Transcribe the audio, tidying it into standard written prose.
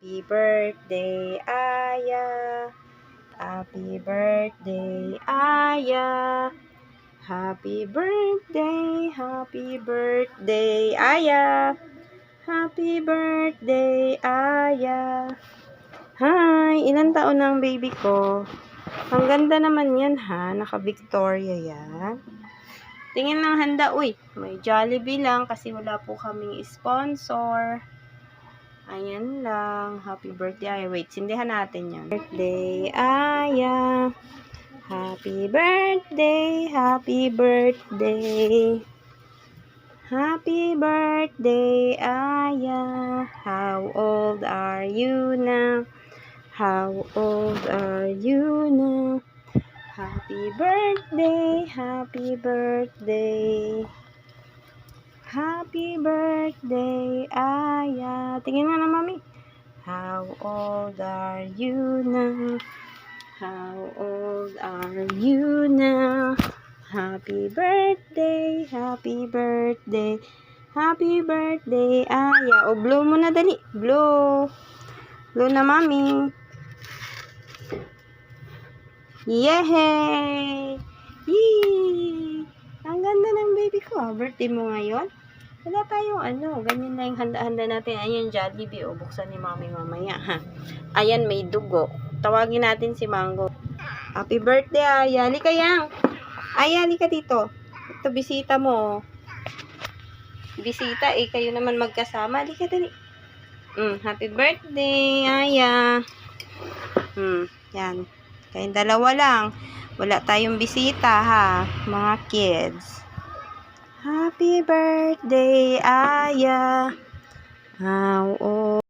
Happy birthday, Aya. Happy birthday, Aya. Happy birthday, Aya. Happy birthday, Aya. Hi, ilan taon na ang baby ko? Ang ganda naman yan ha, naka-Victoria yan. Tingin lang handa, uy, may Jollibee lang kasi wala po kaming sponsor. Ayan lang, happy birthday, Aya. Wait, sindihan natin yan. Birthday, Aya. Happy birthday, happy birthday. Happy birthday, Aya. How old are you now? How old are you now? Happy birthday, happy birthday. Happy birthday, Aya. Tingin nga na, mami. How old are you now? How old are you now? Happy birthday, happy birthday. Happy birthday, Aya. O, blow mo na dali. Blow. Blow na, mami. Yay! Yee! Ang ganda ng baby ko. Birthday mo ngayon? Wala tayong ganyan na yung handa-handa natin. Ayan, Jollibee. O, buksan ni mami mamaya, ha? Ayan, may dugo. Tawagin natin si Mango. Happy birthday, Aya. Halika yang. Aya, halika dito. Ito, bisita mo. Bisita, kayo naman magkasama. Halika, dali. Happy birthday, Aya. Yan. Kayong dalawa lang. Wala tayong bisita, ha? Mga kids. Happy birthday, Aya. How old